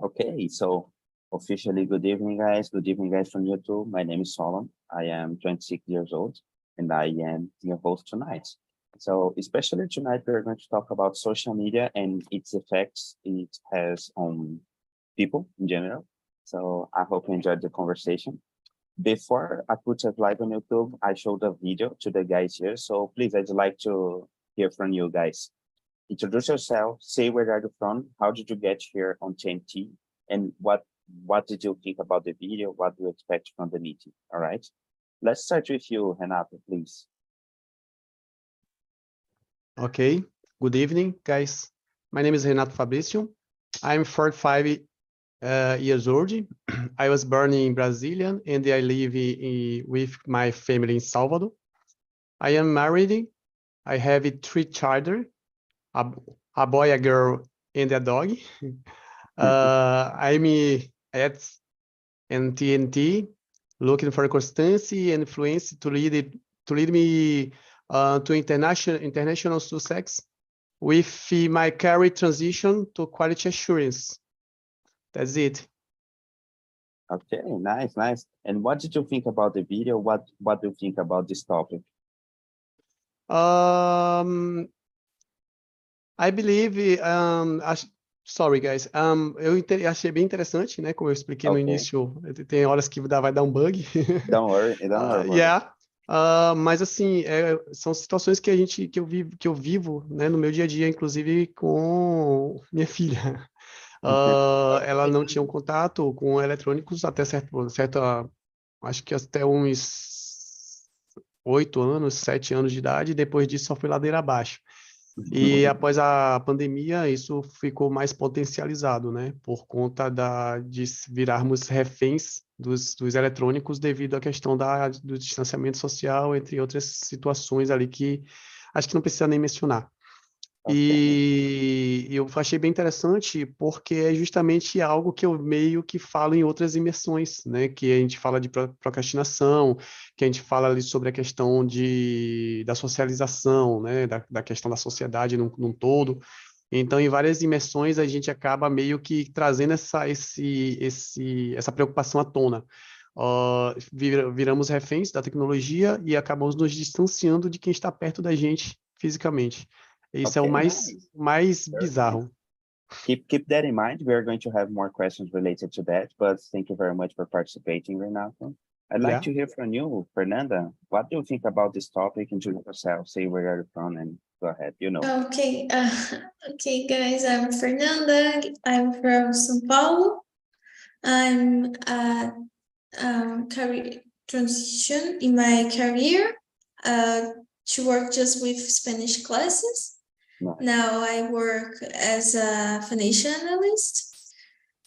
Okay, so officially, good evening, guys. Good evening, guys from YouTube. My name is Solon. I am 26 years old, and I am your host tonight. So, especially tonight, we're going to talk about social media and its effects it has on people in general. So, I hope you enjoyed the conversation. Before I put it live on YouTube, I showed a video to the guys here. So, please, I'd like to hear from you guys. Introduce yourself, say where are you from, how did you get here on TNT, and what did you think about the video, what do you expect from the meeting, all right? Let's start with you, Renato, please. Okay, good evening, guys. My name is Renato Fabricio. I'm 45 years old. I was born in Brasilia and I live with my family in Salvador. I am married. I have 3 children. A boy, a girl, and a dog. I'm at TNT, looking for constancy and fluency to lead me to international success with my career transition to quality assurance. That's it. Okay, nice. And what did you think about the video? What do you think about this topic? I believe, sorry guys, eu achei bem interessante, né? Como eu expliquei no início, tem horas que vai dar um bug. Don't worry. Yeah. Mas assim, são situações que eu vivo, né, no meu dia a dia, inclusive com minha filha. Ela não tinha um contato com eletrônicos até acho que até uns 8 anos, 7 anos de idade, e depois disso só foi ladeira abaixo. E após a pandemia, isso ficou mais potencializado, né? Por conta de virarmos reféns dos eletrônicos devido à questão do distanciamento social, entre outras situações ali que acho que não precisa nem mencionar. E eu achei bem interessante porque é justamente algo que eu meio que falo em outras imersões, né? Que a gente fala de procrastinação, que a gente fala ali sobre a questão da socialização, né? Da questão da sociedade num todo. Então, em várias imersões, a gente acaba meio que trazendo essa preocupação à tona. Viramos reféns da tecnologia e acabamos nos distanciando de quem está perto da gente fisicamente. Isso é o mais bizarro. Keep that in mind. We are going to have more questions related to that, but thank you very much for participating, Renato. I'd like to hear from you, Fernanda. What do you think about this topic? Introduce yourself, say where are you from, and go ahead. Okay, guys. I'm Fernanda. I'm from São Paulo. I'm career transition in my career to work just with Spanish classes. Nice. Now I work as a financial analyst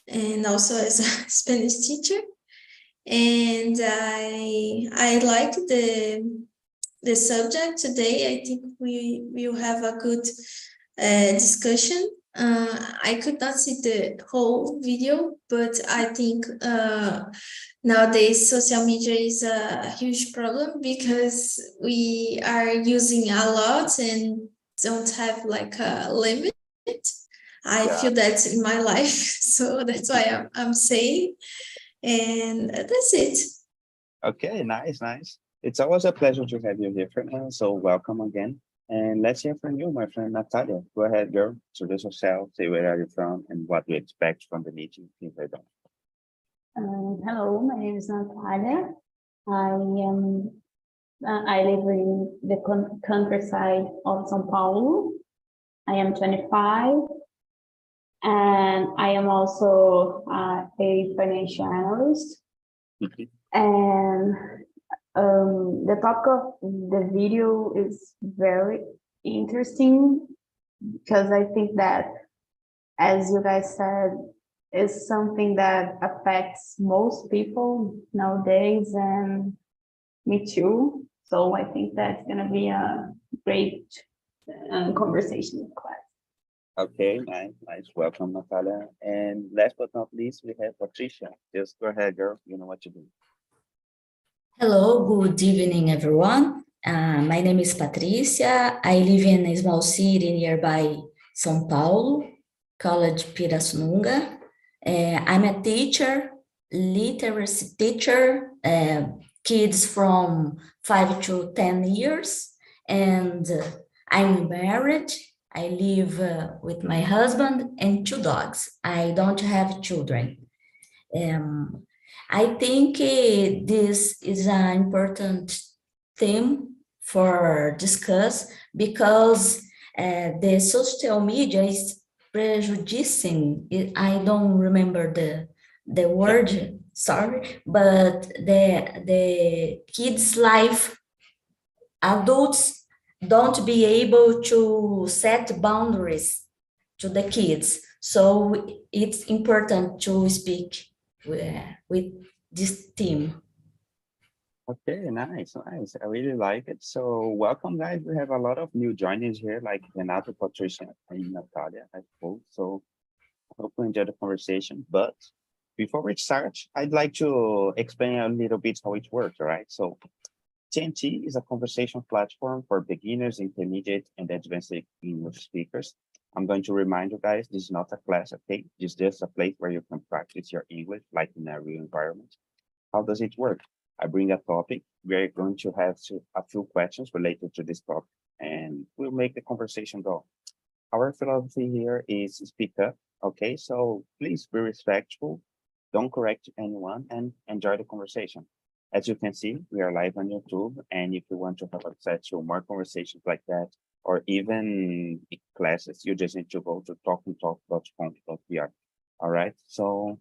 and also as a Spanish teacher. And I like the subject today. I think we will have a good discussion. I could not see the whole video, but I think nowadays social media is a huge problem because we are using a lot and don't have like a limit. I feel that in my life, so that's why I'm saying, and that's it. Okay, nice. It's always a pleasure to have you here, Fernanda. So welcome again, and let's hear from you, my friend Natalia. Go ahead, girl. Introduce yourself. Say where are you from and what do you expect from the meeting. Hello, my name is Natalia. I live in the countryside of São Paulo. I am 25, and I am also a financial analyst. And the topic of the video is very interesting because I think that, as you guys said, is something that affects most people nowadays, and me too. So I think that's going to be a great conversation in class. Okay, nice. Welcome, Natalia. And last but not least, we have Patricia. Just go ahead, girl. You know what to do. Hello, good evening, everyone. My name is Patricia. I live in a small city nearby São Paulo, called Pirassununga. I'm a teacher, literacy teacher, kids from 5 to 10 years, and I'm married. I live with my husband and 2 dogs. I don't have children. I think this is an important theme for discuss because the social media is prejudicing. I don't remember the word, sorry, but the kids' life, adults don't be able to set boundaries to the kids. So it's important to speak with this team. Okay, nice. I really like it. So welcome, guys. We have a lot of new joiners here, like Renato, Patricia, and Natalia, I suppose. So I hope you enjoy the conversation. But before we start, I'd like to explain a little bit how it works, all right? So TNT is a conversation platform for beginners, intermediate, and advanced English speakers. I'm going to remind you guys, this is not a class, okay? This is just a place where you can practice your English like in a real environment. How does it work? I bring a topic. We're going to have a few questions related to this topic, and we'll make the conversation go. Our philosophy here is speak up, okay? So please be respectful, don't correct anyone, and enjoy the conversation. As you can see, we are live on YouTube, and if you want to have access to more conversations like that, or even classes, you just need to go to talkntalk.com.br. All right, so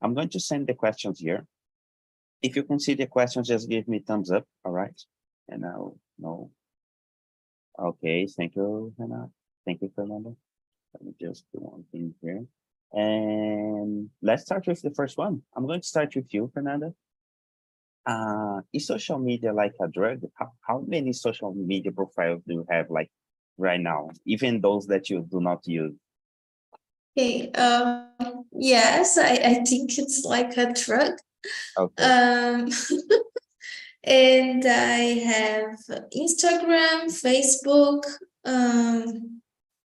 I'm going to send the questions here. If you can see the questions, just give me thumbs up, all right? And I'll know. Okay, thank you, Hannah. Thank you, Fernando. Let me just do one thing here. And let's start with the first one. I'm going to start with you, Fernando. Is social media like a drug? How many social media profiles do you have like right now, even those that you do not use? Okay, yes, I think it's like a drug. Okay. And I have Instagram, Facebook, I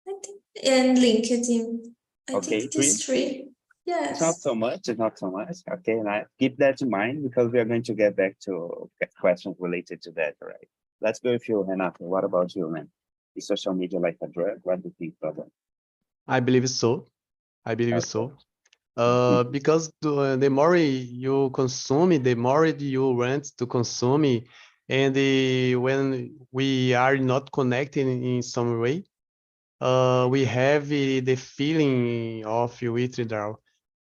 think, and LinkedIn. I Okay, think these three. Yes. It's not so much. It's not so much. Okay, and I keep that in mind because we are going to get back to questions related to that. All right. Let's go with you, Renato. What about you, man? Is social media like a drug? What do you think about that? I believe so. I believe so. Because the more you consume, the more you want to consume, and when we are not connected in some way, we have the feeling of withdrawal.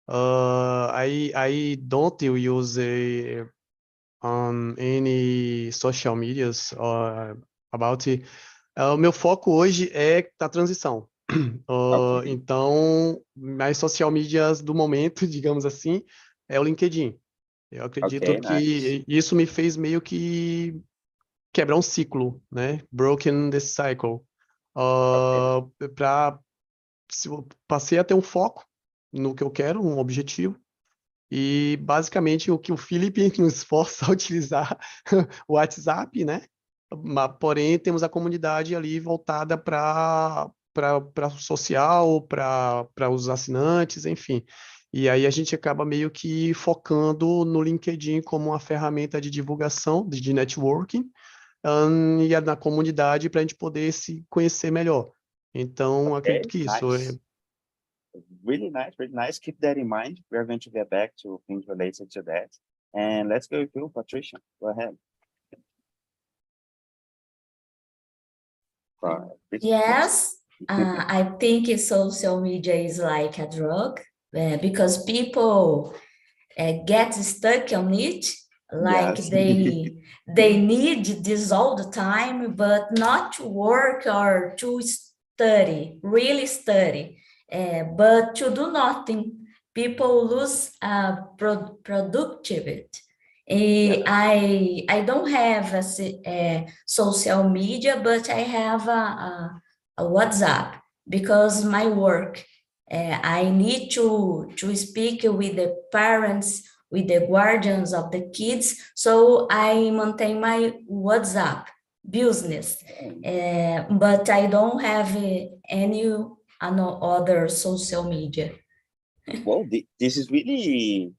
I don't use any social medias about it. O meu foco hoje é a transição. Okay. Então, as social medias do momento, digamos assim, é o LinkedIn. Eu acredito Okay, que nice. isso me fez meio que quebrar um ciclo, né? Broken the cycle. Passei a ter um foco no que eu quero, um objetivo. E basicamente o que o Felipe nos força a utilizar o WhatsApp, né? Porém, temos a comunidade ali voltada para o social, para os assinantes, enfim. E aí a gente acaba meio que focando no LinkedIn como uma ferramenta de divulgação, de networking, e na comunidade para a gente poder se conhecer melhor. Então, acredito que isso Nice. Really nice, really nice. Keep that in mind. We are going to get back to things related to that. And let's go with you, Patricia. Go ahead. Yes, I think social media is like a drug because people get stuck on it, like Yes. they need this all the time, but not to work or to study, really study, but to do nothing. People lose productivity. I don't have a social media, but I have a WhatsApp because my work. I need to speak with the parents, with the guardians of the kids, so I maintain my WhatsApp business. But I don't have any other social media. Well, this is really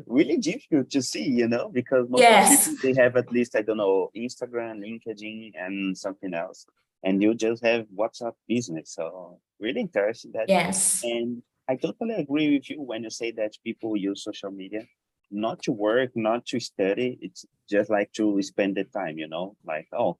really difficult to see, you know, because most of the Yes. people, they have at least, I don't know, Instagram, LinkedIn, and something else. And you just have WhatsApp business. So really interesting that. Yes. And I totally agree with you when you say that people use social media not to work, not to study. It's just like to spend the time, you know, like, oh,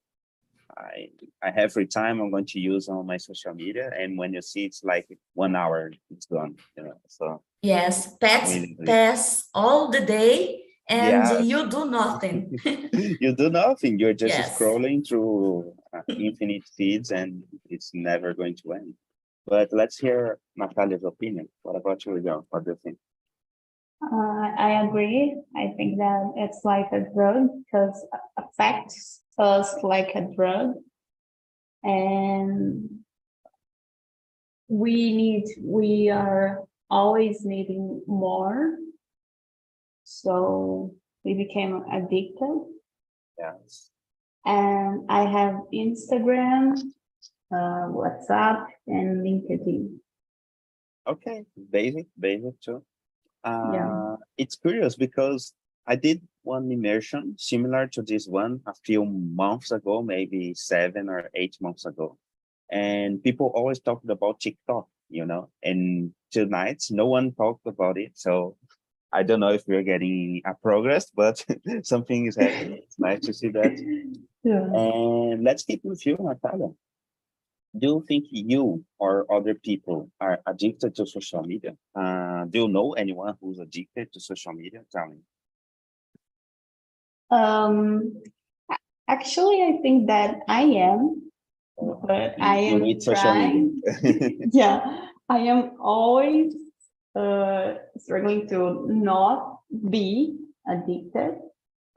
I have free time, I'm going to use on my social media. And when you see it's like 1 hour, it's gone, you know. So Yes, really, pass all the day and yes. you do nothing. You do nothing. You're just Yes. scrolling through infinite feeds, and it's never going to end. But let's hear Natalia's opinion. What about you, John? What do you think? I agree. I think that it's like a drug because affects us like a drug, and we are always needing more. So we became addicted. Yes. And I have Instagram, WhatsApp, and LinkedIn. Okay. Basic too. Yeah. It's curious because I did one immersion similar to this one a few months ago, maybe 7 or 8 months ago. And people always talked about TikTok, you know, and tonight no one talked about it. So I don't know if we're getting a progress, but something is happening. It's nice to see that. Yeah. And let's keep with you, Natalia. Do you think you or other people are addicted to social media? Do you know anyone who's addicted to social media? Tell me. Actually, I think that I am, but I You am need social media. trying. Yeah, I am always struggling to not be addicted.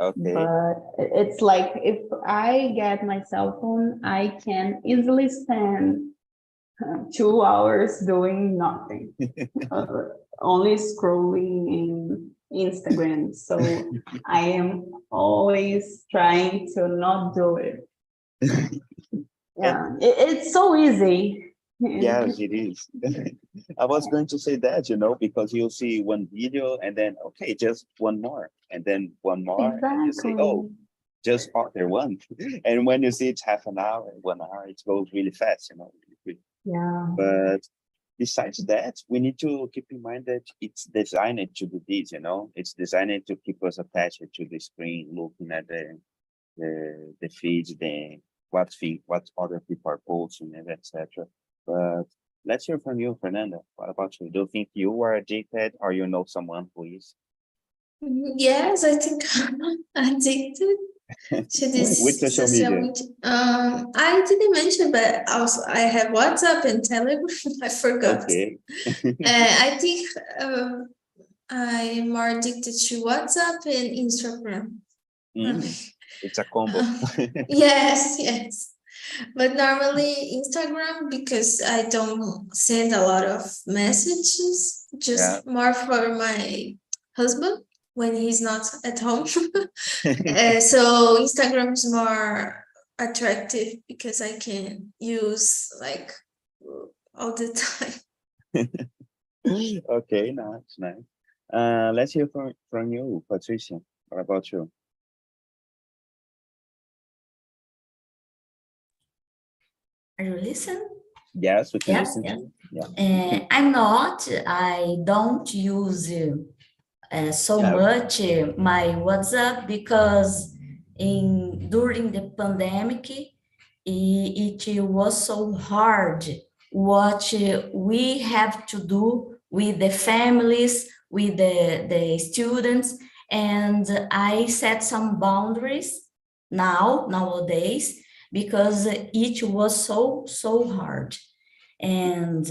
Okay. But it's like if I get my cell phone, I can easily spend 2 hours doing nothing, only scrolling in Instagram. So I am always trying to not do it. Yeah, it's so easy. Yes, it is. I was going to say that, you know, because you'll see one video and then, okay, just one more, and then one more, and you say, oh, Exactly. just other one. And when you see it's half an hour, 1 hour, it goes really fast, you know. Yeah. But besides that, we need to keep in mind that it's designed to do this, you know. It's designed to keep us attached to the screen, looking at the feeds, what other people are posting, and etc. But let's hear from you, Fernando. What about you? Do you think you are addicted, or you know someone who is? Yes, I think I'm addicted to this With social media. I didn't mention, but also I have WhatsApp and Telegram. I forgot. Okay. I think I'm more addicted to WhatsApp and Instagram. It's a combo. Yes. But normally Instagram, because I don't send a lot of messages, just more for my husband when he's not at home. So Instagram is more attractive because I can use like all the time. Okay, nice. Let's hear from you, Patricia. What about you? Are you listening? Yes, we can Yes, listen yes. to you. Yeah. I don't use so much my WhatsApp because during the pandemic, it was so hard what we have to do with the families, with the students, and I set some boundaries nowadays because it was so hard. And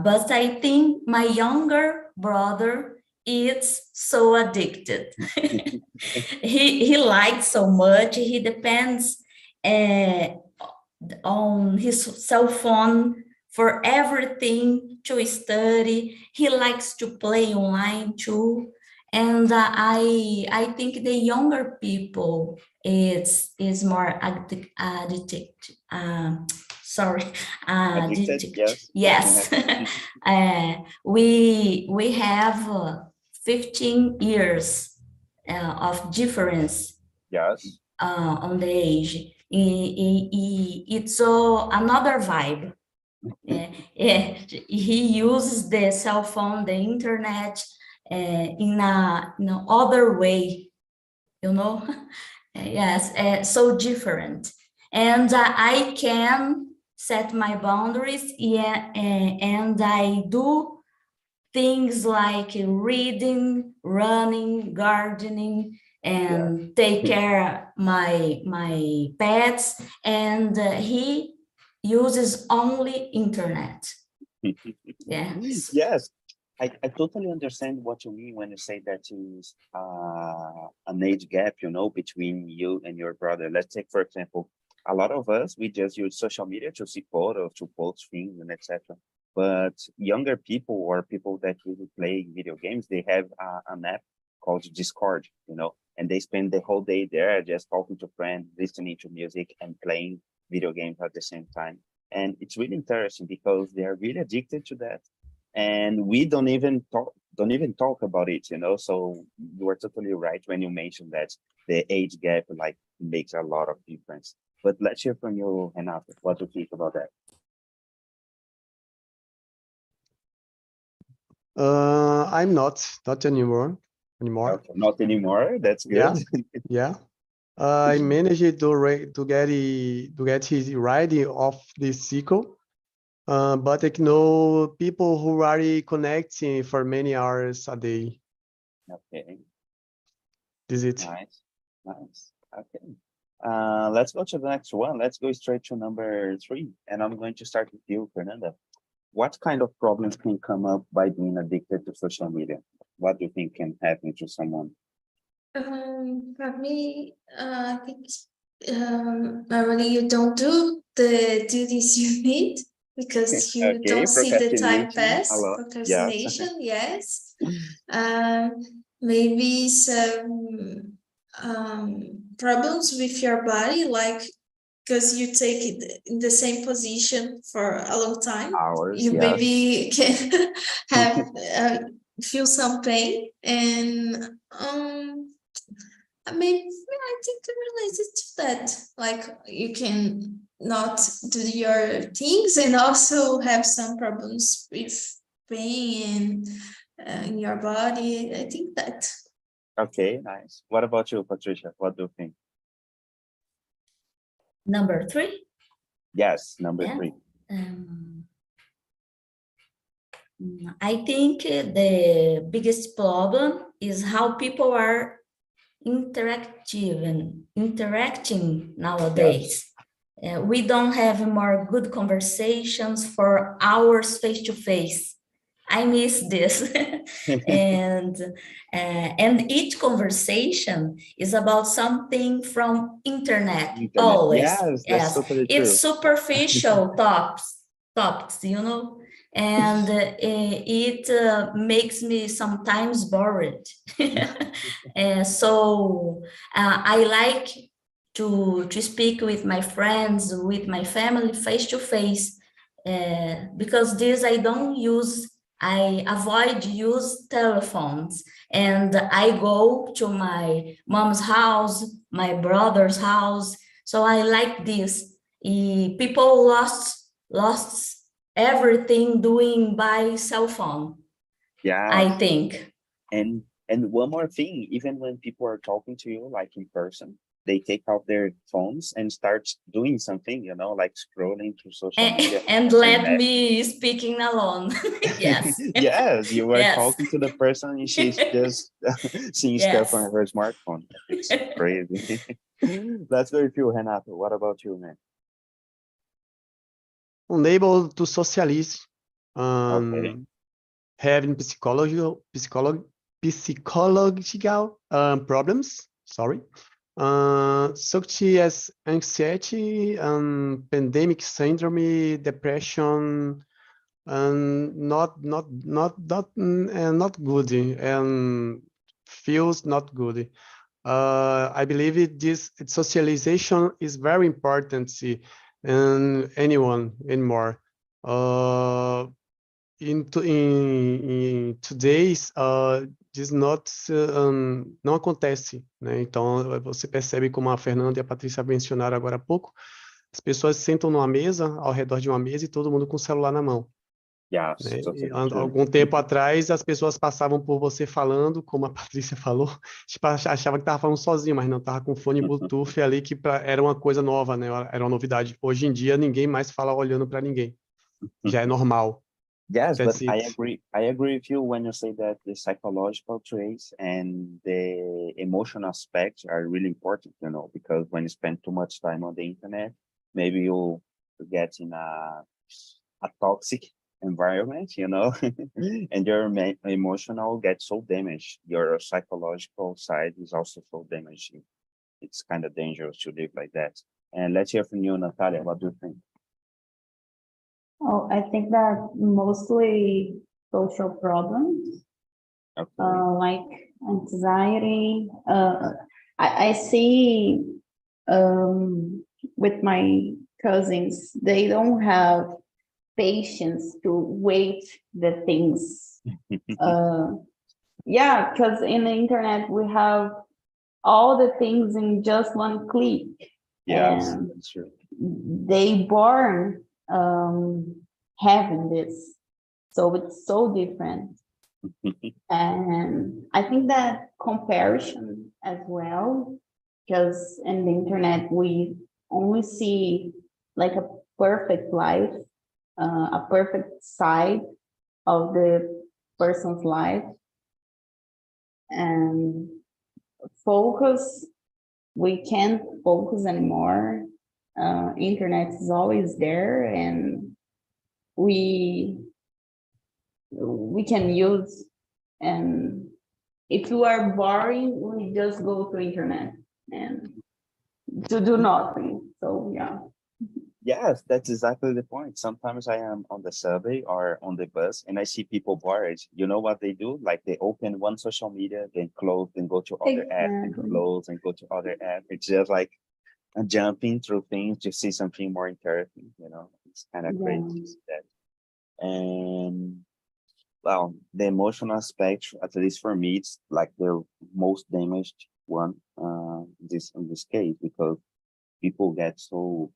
but I think my younger brother is so addicted. he likes so much. He depends on his cell phone for everything to study. He likes to play online too. And I think the younger people is more addicted. sorry. Addicted, yes. Yes. We have 15 years of difference. Yes. On the age. It's another vibe. He uses the cell phone, the internet in a other way, you know. Yes, so different. And I can set my boundaries, and I do things like reading, running, gardening, and take care my pets, and he uses only internet. Yes. Yes, I totally understand what you mean when you say that is an age gap, you know, between you and your brother. Let's take, for example, a lot of us, we just use social media to see photos, to post things, and etc. But younger people or people that really play video games, they have an app called Discord, you know, and they spend the whole day there just talking to friends, listening to music, and playing video games at the same time. And it's really interesting because they are really addicted to that, and we don't even talk about it, you know. So you are totally right when you mentioned that the age gap like makes a lot of difference. But let's hear from you, Renato. What do you think about that? I'm not anymore. Okay, not anymore. That's good. Yeah. I managed to get his riding off this cycle, but I know people who are connecting for many hours a day. Okay. Is it? Nice. Okay. Let's go to the next one. Let's go straight to number 3, and I'm going to start with you, Fernanda. What kind of problems can come up by being addicted to social media? What do you think can happen to someone? For me, I think normally you don't do the duties you need because you Okay, don't see the time procrastination, pass. a lot. Procrastination, yes. Maybe some problems with your body, like because you take it in the same position for a long time. Hours, you yes. maybe can have feel some pain, and I mean, I think related to that, like you can not do your things and also have some problems with pain and in your body. I think that. Okay, nice. What about you, Patricia? What do you think? Number 3? Yes, number 3. I think the biggest problem is how people are interacting nowadays. Yes. We don't have more good conversations for hours face-to-face. I miss this. and each conversation is about something from internet. Always. Yes, that's totally true. It's superficial topics, you know, and it makes me sometimes bored. So I like to speak with my friends, with my family face-to-face, because this I avoid use telephones, and I go to my mom's house, my brother's house. So I like this. People lost everything doing by cell phone. Yeah, I think. And one more thing, even when people are talking to you like in person, they take out their phones and start doing something, you know, like scrolling through social media. And let me speaking alone. Yes. Yes, you were talking to the person and she's just seeing stuff on her smartphone. It's crazy. That's very true, Renato. What about you, man? Unable to socialize, Okay. having psychological problems, such as anxiety, pandemic syndrome, depression, and not good, and feels not good. I believe this socialization is very important and anyone anymore. In today's, this not, não acontece, né? Então, você percebe, como a Fernanda e a Patrícia mencionaram agora há pouco, as pessoas sentam numa mesa, ao redor de uma mesa, e todo mundo com o celular na mão. Yes, Né? totally Algum tempo atrás, as pessoas passavam por você falando, como a Patrícia falou, tipo, achava que estava falando sozinho, mas não, estava com fone Bluetooth ali, que era uma coisa nova, né? Era uma novidade. Hoje em dia, ninguém mais fala olhando para ninguém. Já é normal. Yes, That's but I it. agree with you when you say that the psychological traits and the emotional aspects are really important, you know, because when you spend too much time on the internet, maybe you get in a toxic environment, you know, and your emotional gets so damaged. Your psychological side is also so damaged. It's kind of dangerous to live like that. And let's hear from you, Natalia. What do you think? Oh, I think that mostly social problems, Okay. like anxiety. I see with my cousins, they don't have patience to wait the things. Yeah, because in the internet we have all the things in just one click. Yes, and that's true. they born having this, so it's so different. And I think that comparison as well, because in the internet we only see like a perfect life, a perfect side of the person's life, and we can't focus anymore. Internet is always there, and we can use, and if you are boring, we just go to internet and to do nothing. So yeah. Yes, that's exactly the point. Sometimes I am on the subway or on the bus and I see people bored. You know what they do? Like they open one social media, then close, then go to other app, and Exactly. close and go to other app. It's just like jumping through things to see something more interesting, you know. It's kind of great to see that. And well, the emotional aspect, at least for me, it's like the most damaged one, in this case, because people get so,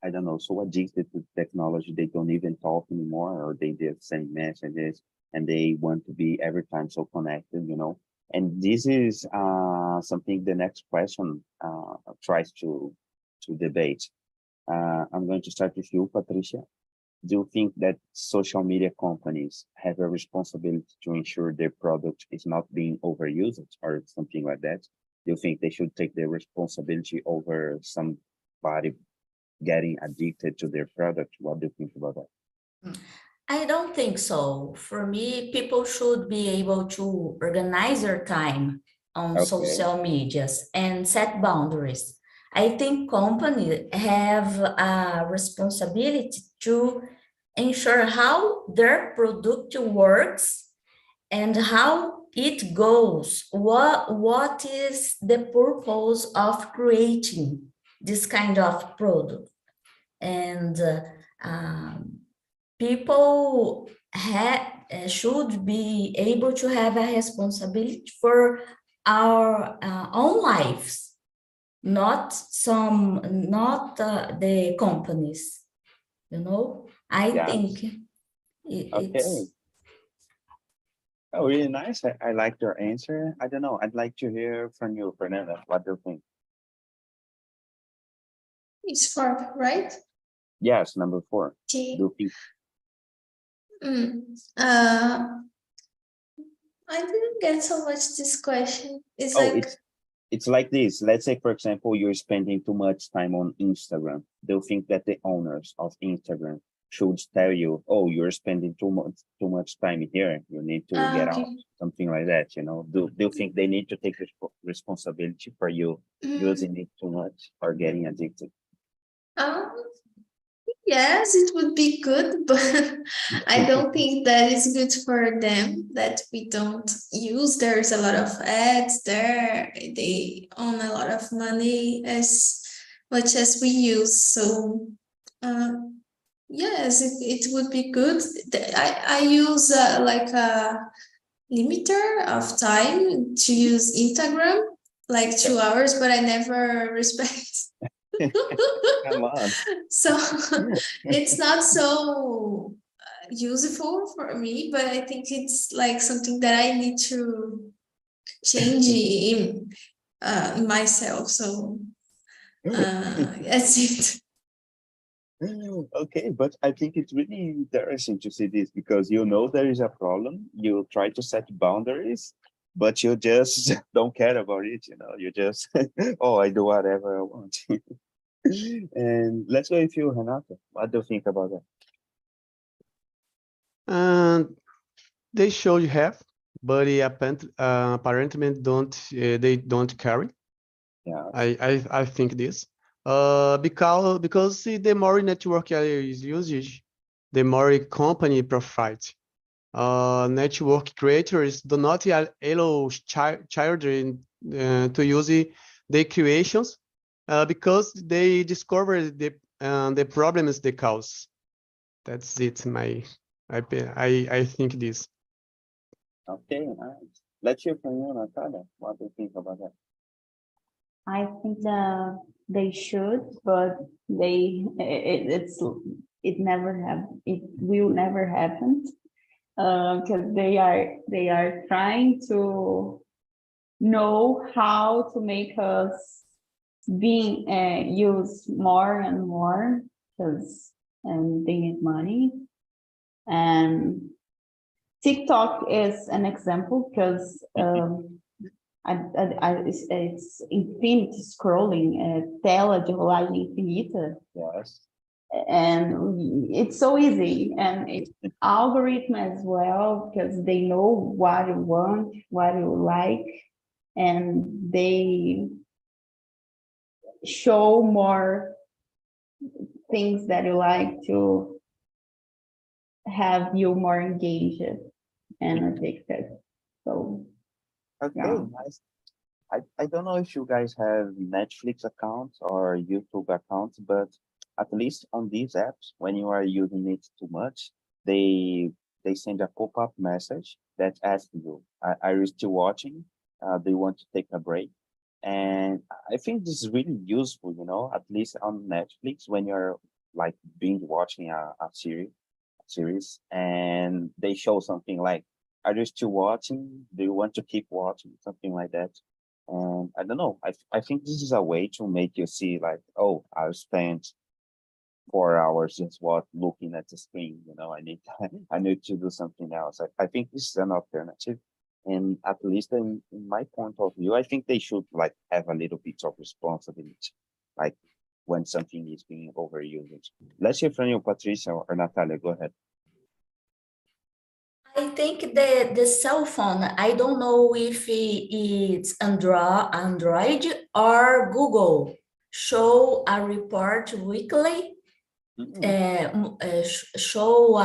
I don't know, so addicted to technology, they don't even talk anymore, or they just send messages and they want to be every time so connected, you know. And this is something the next question tries to debate. I'm going to start with you, Patricia. Do you think that social media companies have a responsibility to ensure their product is not being overused or something like that? Do you think they should take the responsibility over somebody getting addicted to their product? What do you think about that? I don't think so. For me, people should be able to organize their time on social medias and set boundaries. I think companies have a responsibility to ensure how their product works and how it goes. What is the purpose of creating this kind of product? And people should be able to have a responsibility for our own lives, not the companies, you know. I think it's oh, really nice. I like your answer. I don't know, I'd like to hear from you, Fernando. What do you think? It's 4, right? Yes, number 4. Okay. Do you think I didn't get so much this question. It's it's like this. Let's say, for example, you're spending too much time on Instagram. Do you think that the owners of Instagram should tell you, oh, you're spending too much time here, you need to get out, something like that, you know? Do you think they need to take responsibility for you using it too much or getting addicted? Yes, it would be good, but I don't think that is good for them that we don't use. There's a lot of ads there. They own a lot of money, as much as we use. So yes, it would be good. I use like a limiter of time to use Instagram, like 2 hours, but I never respect. Come on. So it's not so useful for me, but I think it's like something that I need to change in myself. So that's it. Okay, but I think it's really interesting to see this because you know there is a problem. You try to set boundaries, but you just don't care about it. You know, you just oh, I do whatever I want. And let's go with you, Renato. What do you think about that? And they should have, but apparently don't they don't carry. Yeah. I think this. Because see, the more network is used, the more company profit. Network creators do not allow children to use the creations because they discover the problems they cause. That's it. I think this. Okay, nice. Let's hear from you, Natalia. What do you think about that? I think that they should, but it will never happen because they are trying to know how to make us being use more and more and they need money. And TikTok is an example because it's infinity scrolling, tela de rolagem infinita. Yes. And it's so easy, and it's algorithm as well, because they know what you want, what you like, and they show more things that you like to have you more engaged and addicted. So Okay, yeah. nice. I don't know if you guys have Netflix accounts or YouTube accounts, but at least on these apps, when you are using it too much, they send a pop-up message that asks you, are you still watching? Do you want to take a break? And I think this is really useful, you know, at least on Netflix when you're like binge watching a series and they show something like, are you still watching? Do you want to keep watching? Something like that. And I don't know. I think this is a way to make you see like, oh, I've spent 4 hours just looking at the screen. You know, I need to do something else. I think this is an alternative. And at least in my point of view, I think they should like have a little bit of responsibility, like when something is being overused. Let's hear from you, Patricia or Natalia. Go ahead. I think the cell phone, I don't know if it's Android or Google, show a report weekly, show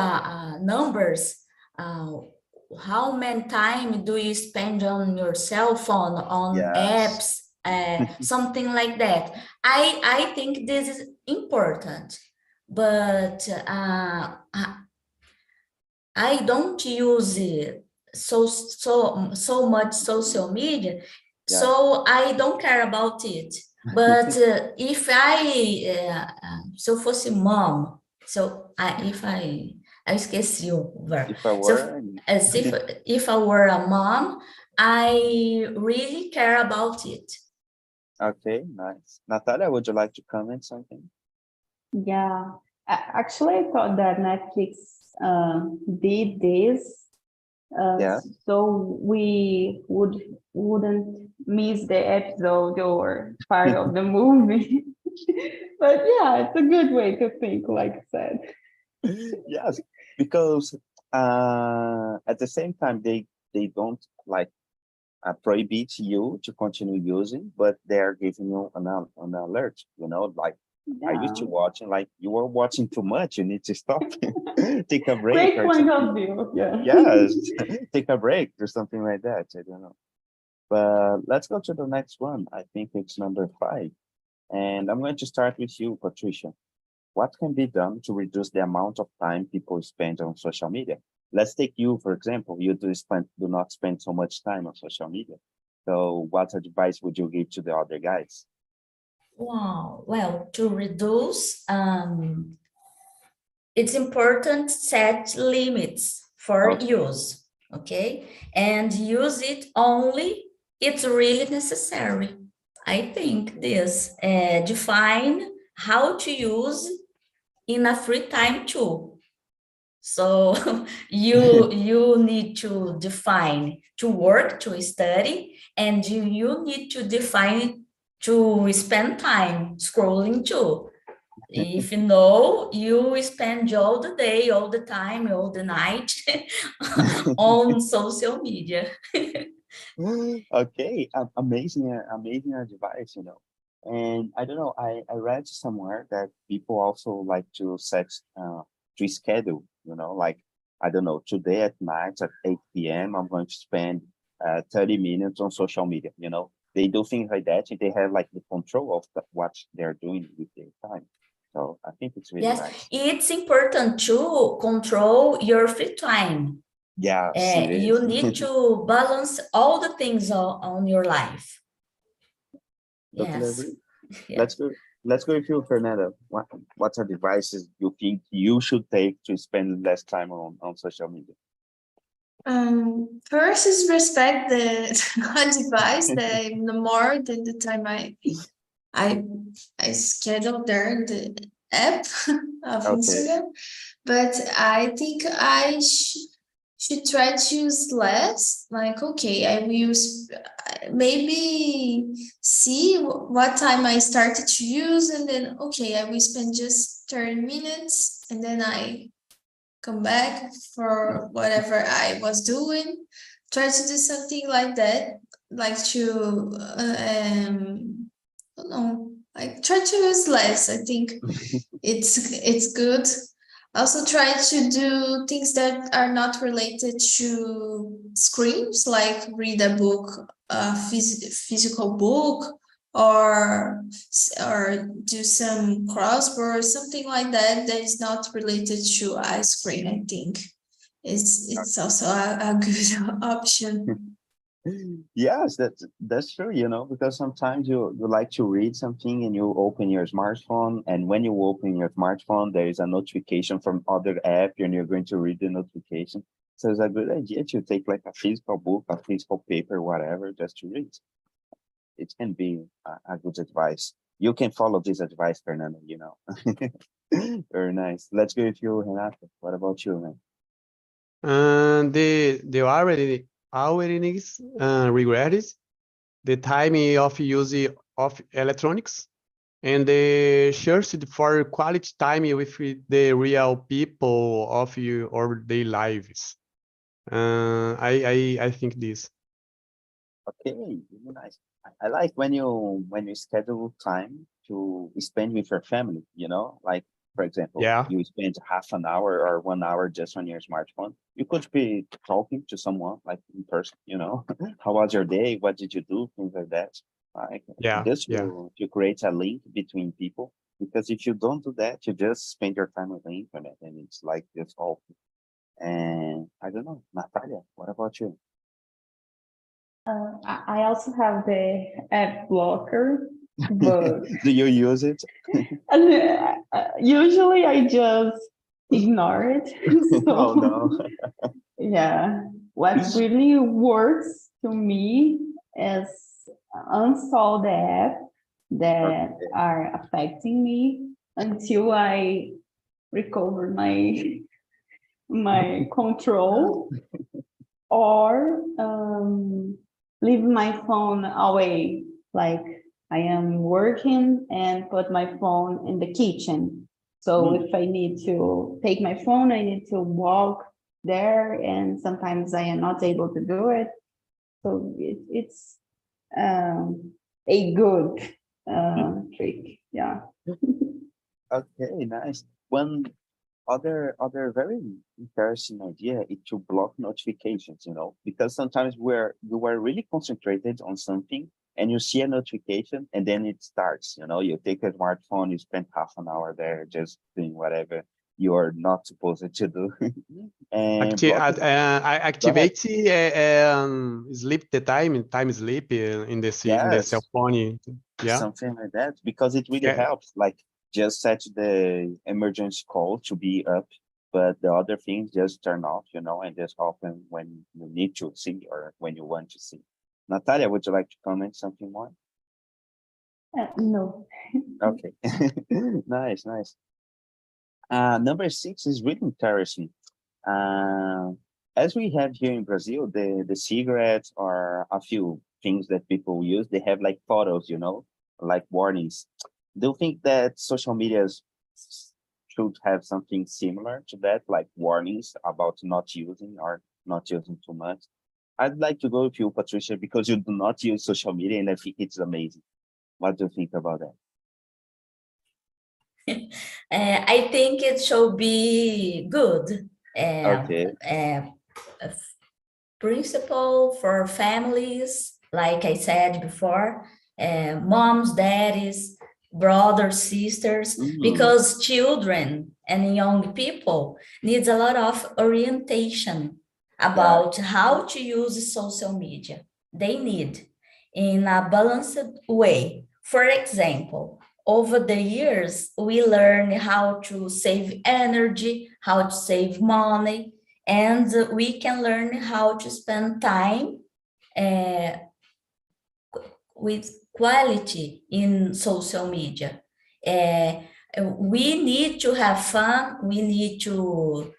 numbers, how many time do you spend on your cell phone, on Yes. apps, something like that. I think this is important, but I don't use so much social media, so I don't care about it. But if se eu fosse mom, eu esqueci o verbo. If I were a mom, I really care about it. Okay, nice. Natalia, would you like to comment something? Yeah, actually, I thought that Netflix did this so we wouldn't miss the episode or part of the movie. But yeah, it's a good way to think, like I said. Yes, because at the same time they don't like prohibit you to continue using, but they are giving you an alert, you know, like, are you still watching? Like, you are watching too much, you need to stop. Take a break. Great point of view, yeah. Yes, take a break or something like that. I don't know. But let's go to the next one. I think it's number 5. And I'm going to start with you, Patricia. What can be done to reduce the amount of time people spend on social media? Let's take you, for example, you do not spend so much time on social media. So what advice would you give to the other guys? Wow. Well, to reduce, it's important to set limits for use, okay? And use it only it's really necessary. I think this, define how to use in a free time too. So you need to define to work, to study, and you need to define to spend time scrolling too. If you know, you spend all the day, all the time, all the night on social media. Okay, amazing advice, you know. And I don't know, I read somewhere that people also like to set to schedule, you know, like, I don't know, today at night at 8 p.m. I'm going to spend 30 minutes on social media, you know. They do things like that and they have like the control of what they're doing with their time. So I think it's really Yes, nice. it's important to control your free time. Yes, it is. You need to balance all the things on your life. Totally Yes. agree. Yeah. Let's go with you, Fernando. What are devices you think you should take to spend less time on social media? First is respect the device that the more than the time I schedule there in the app of Instagram, but I think I should try to use less. Like, okay, I will use maybe see what time I started to use, and then okay, I will spend just 30 minutes, and then I come back for whatever I was doing. Try to do something like that, like to I don't know, like try to use less. I think it's good. Also try to do things that are not related to screens, like read a book, a physical book, or do some crossword, something like that that is not related to ice cream. I think it's also a good option. Yes, that's true, you know, because sometimes you like to read something and you open your smartphone, and when you open your smartphone, there is a notification from other app and you're going to read the notification. So it's a good idea to take like a physical book, a physical paper, whatever, just to read. It can be a good advice. You can follow this advice, Fernando, you know. Very nice. Let's go with you, Renato. What about you, man? The awareness regarding the timing of use of electronics and the search for quality time with the real people of your daily lives. I think this. Okay, really nice. I like when you schedule time to spend with your family, you know, like for example, Yeah. you spend half an hour or 1 hour just on your smartphone. You could be talking to someone like in person, you know, how was your day? What did you do? Things like that. Like Yeah. just Yeah. to create a link between people. Because if you don't do that, you just spend your time on the internet and it's like this all. And I don't know, Natalia, what about you? I also have the app blocker, but Do you use it? usually I just ignore it. Oh So no. yeah, what really works to me is uninstall the app that are affecting me until I recover my control, or leave my phone away, like I am working and put my phone in the kitchen. So if I need to take my phone, I need to walk there, and sometimes I am not able to do it. So it's a good trick. Yeah. Okay, nice. One other very interesting idea is to block notifications, you know, because sometimes you are really concentrated on something and you see a notification and then it starts, you know, you take a smartphone, you spend half an hour there just doing whatever you're not supposed to do. And I activate sleep the time sleep in the cell phone. Yeah, something like that, because it really helps. Like just set the emergency call to be up, but the other things just turn off, you know, and just open when you need to see or when you want to see. Natalia, would you like to comment something more? No. Okay, nice. Number 6 is really interesting. As we have here in Brazil, the cigarettes are a few things that people use. They have like photos, you know, like warnings. Do you think that social medias should have something similar to that, like warnings about not using or not using too much? I'd like to go with you, Patricia, because you do not use social media, and I think it's amazing. What do you think about that? I think it should be good. Okay. Principle for families, like I said before, moms, daddies, brothers, sisters, because children and young people needs a lot of orientation about how to use social media. They need in a balanced way. For example, over the years, we learn how to save energy, how to save money, and we can learn how to spend time with quality in social media. We need to have fun. We need to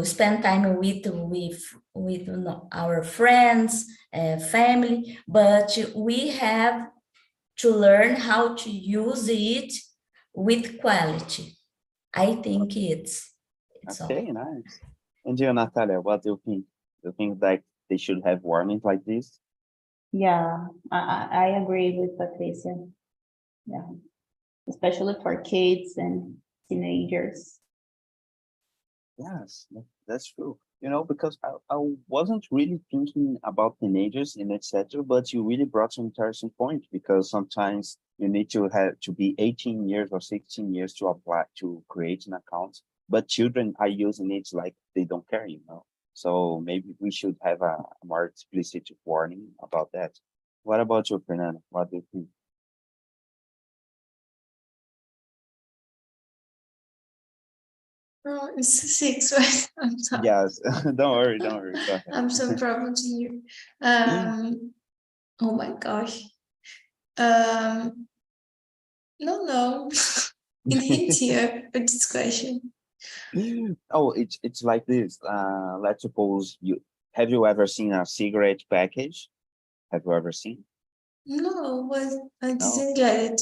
spend time with our friends, family, but we have to learn how to use it with quality. I think it's okay, all. nice. And you, Natalia, what do you think? Do you think that they should have warnings like this? Yeah, I agree with Patricia. Yeah, especially for kids and teenagers. Yes, that's true. You know, because I wasn't really thinking about teenagers and etc., but you really brought some interesting point, because sometimes you need to have to be 18 years or 16 years to apply to create an account, but children are using it like they don't care, you know. So maybe we should have a more explicit warning about that. What about you, Fernando? What do you think? Oh, it's 6, right? I'm sorry. Yes, don't worry. Go ahead. I'm some problems here. Oh my gosh. No. In hint here for this question. Oh, it's like this. Let's suppose have you ever seen a cigarette package? Have you ever seen? No, but I No. didn't get it.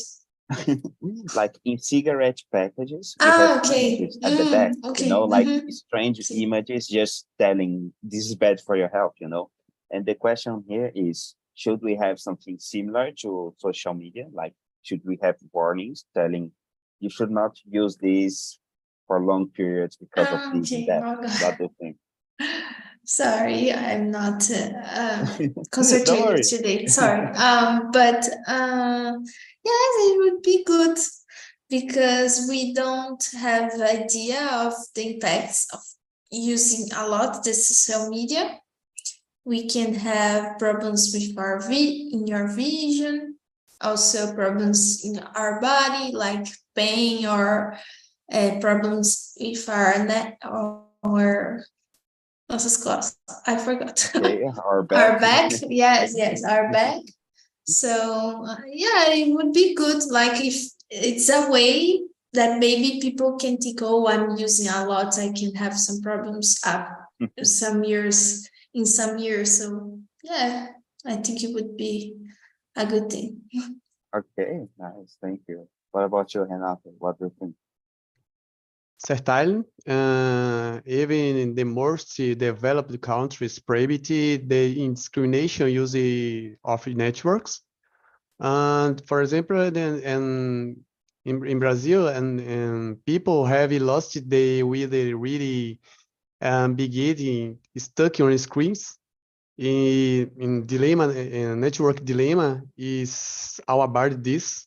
Like in cigarette packages, we have Okay. images at the back, Okay. you know, like strange images just telling this is bad for your health, you know. And the question here is, should we have something similar to social media? Like, should we have warnings telling you should not use this for long periods because of this and that? What do you think? Sorry, I'm not Don't concentrated worry. today. Sorry. But yes, it would be good, because we don't have idea of the impacts of using a lot the social media. We can have problems with in your vision, also problems in our body, like pain or problems with our neck or nossas costas. I forgot. Okay, our back. Our back. Yes, our back. So yeah, it would be good, like if it's a way that maybe people can think, oh, I'm using a lot, I can have some problems in some years. So yeah, I think it would be a good thing. Okay, nice. Thank you. What about you, Renato? What do you think? Certainly, even in the most developed countries, prohibited the indiscrimination use of networks. And for example, in Brazil, and people have lost the really be getting stuck on screens. in dilemma, network dilemma is all about this.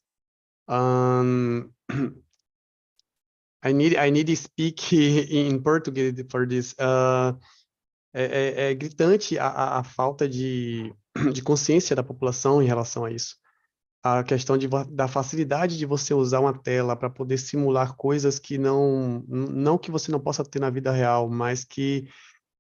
I need to speak in Portuguese for this. É gritante a falta de consciência da população em relação a isso. A questão da facilidade de você usar uma tela para poder simular coisas que não que você não possa ter na vida real, mas que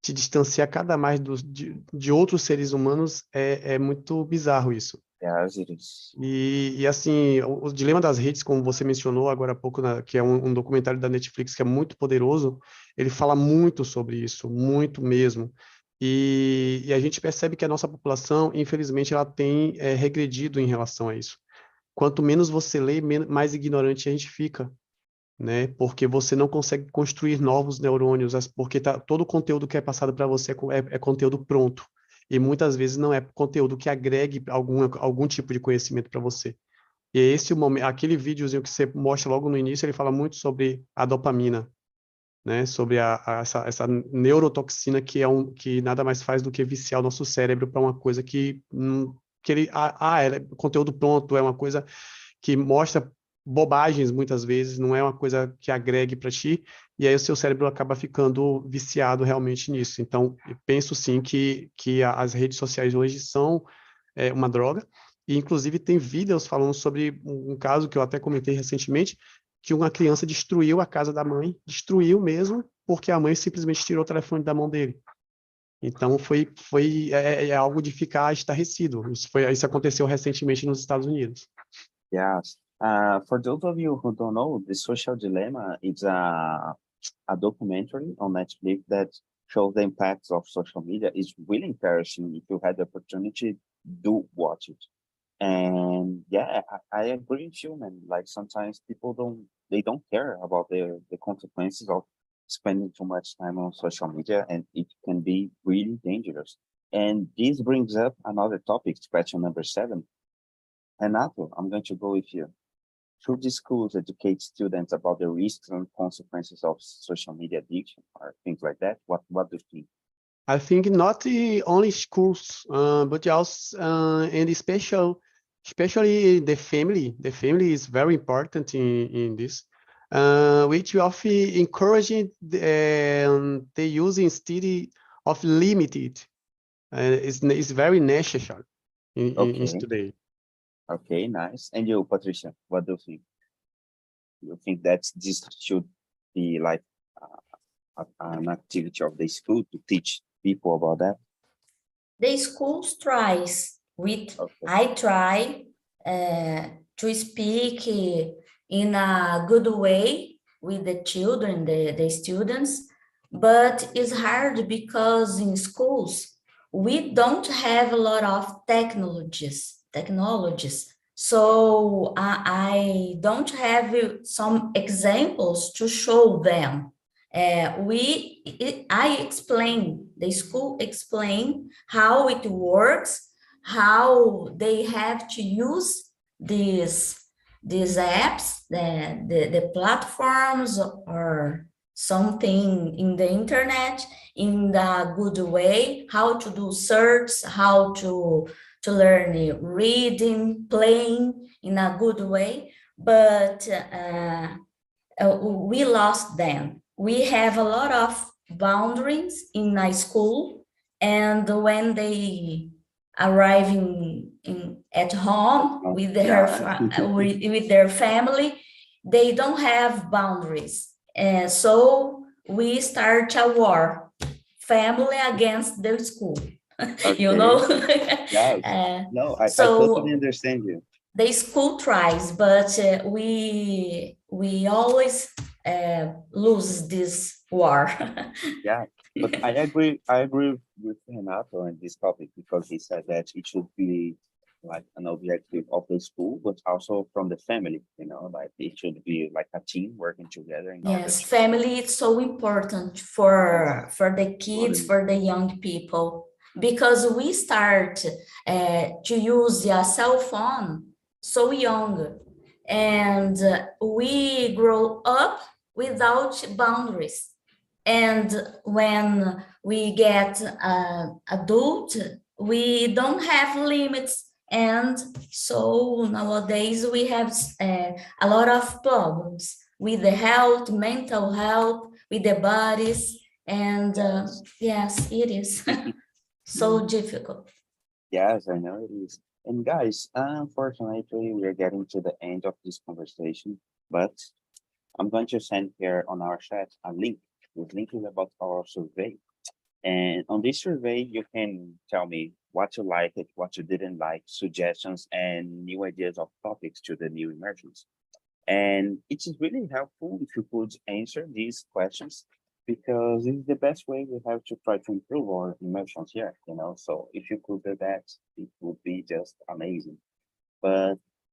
te distancia cada mais de outros seres humanos, é muito bizarro isso. Yes, it is. E assim, o dilema das redes, como você mencionou agora há pouco, que é um documentário da Netflix que é muito poderoso, ele fala muito sobre isso, muito mesmo. E a gente percebe que a nossa população, infelizmente, ela tem regredido em relação a isso. Quanto menos você lê, mais ignorante a gente fica, né? Porque você não consegue construir novos neurônios, porque todo o conteúdo que é passado para você é conteúdo pronto. E muitas vezes não é conteúdo que agregue algum tipo de conhecimento para você. E é esse o momento, aquele videozinho que você mostra logo no início, ele fala muito sobre a dopamina, né? Sobre essa neurotoxina que nada mais faz do que viciar o nosso cérebro para uma coisa que ele é conteúdo pronto, é uma coisa que mostra bobagens muitas vezes, não é uma coisa que agregue para ti, e aí o seu cérebro acaba ficando viciado realmente nisso. Então, eu penso sim que as redes sociais hoje são uma droga, e inclusive tem vídeos falando sobre um caso que eu até comentei recentemente, que uma criança destruiu a casa da mãe, destruiu mesmo, porque a mãe simplesmente tirou o telefone da mão dele. Então, é algo de ficar estarrecido. Isso aconteceu recentemente nos Estados Unidos. Yes. For those of you who don't know, The Social Dilemma is a documentary on Netflix that shows the impacts of social media. It's really interesting. If you had the opportunity, do watch it. And yeah, I agree with you, man. Like sometimes people don't care about the consequences of spending too much time on social media, and it can be really dangerous. And this brings up another topic, question number 7. Renato, I'm going to go with you. Should the schools educate students about the risks and consequences of social media addiction or things like that? What do you think? I think not only schools, but also and especially the family. The family is very important in this, which of encouraging the use instead of limited is very necessary in today. Okay, nice. And you, Patricia, what do you think? You think that this should be like an activity of the school to teach people about that? The schools tries. I try to speak in a good way with the children, the students, but it's hard because in schools we don't have a lot of technologies. So I don't have some examples to show them. The school explain how it works, how they have to use these apps, the platforms or something in the internet in a good way, how to do search, how to learn reading, playing in a good way, but we lost them. We have a lot of boundaries in a school, and when they arrive at home with their family, they don't have boundaries. So we start a war, family against the school. Okay. You know? Yes. No, I totally understand you. The school tries, but we always lose this war. Yeah, but I agree with Renato on this topic because he said that it should be like an objective of the school, but also from the family, like it should be like a team working together. Yes, family is so important for the kids, for the young people, because we start to use a cell phone so young, and we grow up without boundaries. And when we get adult, we don't have limits. And so nowadays we have a lot of problems with the health, mental health, with the bodies. And yes, it is so difficult. Yes, I know it is. And guys, unfortunately, we are getting to the end of this conversation, but I'm going to send here on our chat a link. This link is about our survey. And on this survey, you can tell me what you liked, what you didn't like, suggestions, and new ideas of topics to the new immersions. And it is really helpful if you could answer these questions because it's the best way we have to try to improve our immersions here, you know. So if you could do that, it would be just amazing.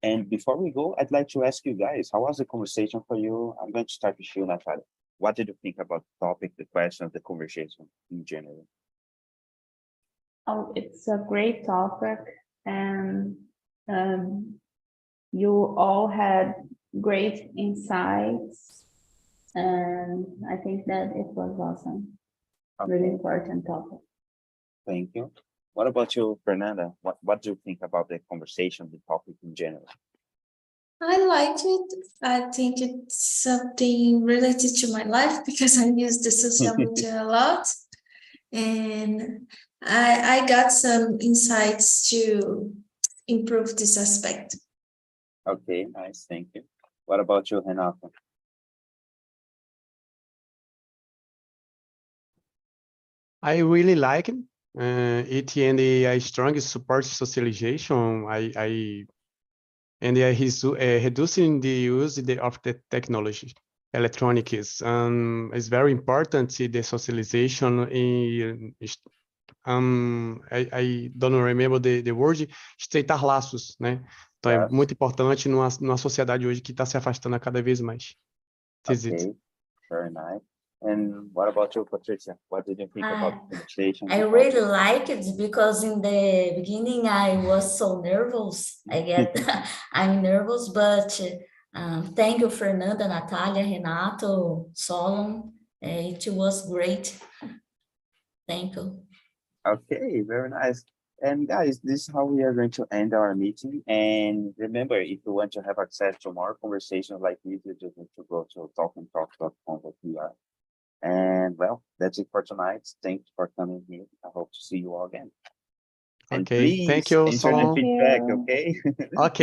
And before we go, I'd like to ask you guys, how was the conversation for you? I'm going to start with you, Natalia. What did you think about the topic, the questions, the conversation in general? Oh, it's a great topic, and you all had great insights, and I think that it was awesome. Okay. Really important topic. Thank you. What about you, Fernanda? What do you think about the conversation, the topic in general? I liked it. I think it's something related to my life because I use the social media a lot. And I got some insights to improve this aspect. Okay, nice. Thank you. What about you, Renata? I really like it. It and I strongly support socialization. He's reducing the use of the technology, electronics. It's very important the socialization in. I don't remember the word, estreitar laços, né? Então é muito importante numa sociedade hoje que está se afastando a cada vez mais. Okay, very nice. And what about you, Patricia? What did you think about the conversation? I really like it because in the beginning I was so nervous. I'm nervous, but thank you, Fernanda, Natalia, Renato, Solon. It was great. Thank you. Okay, very nice. And guys, this is how we are going to end our meeting. And remember, if you want to have access to more conversations like this, you just need to go to talkandtalk.com.br. And well, that's it for tonight. Thanks for coming here. I hope to see you all again. And Okay, please thank you, enter the Solon. feedback, okay? Okay.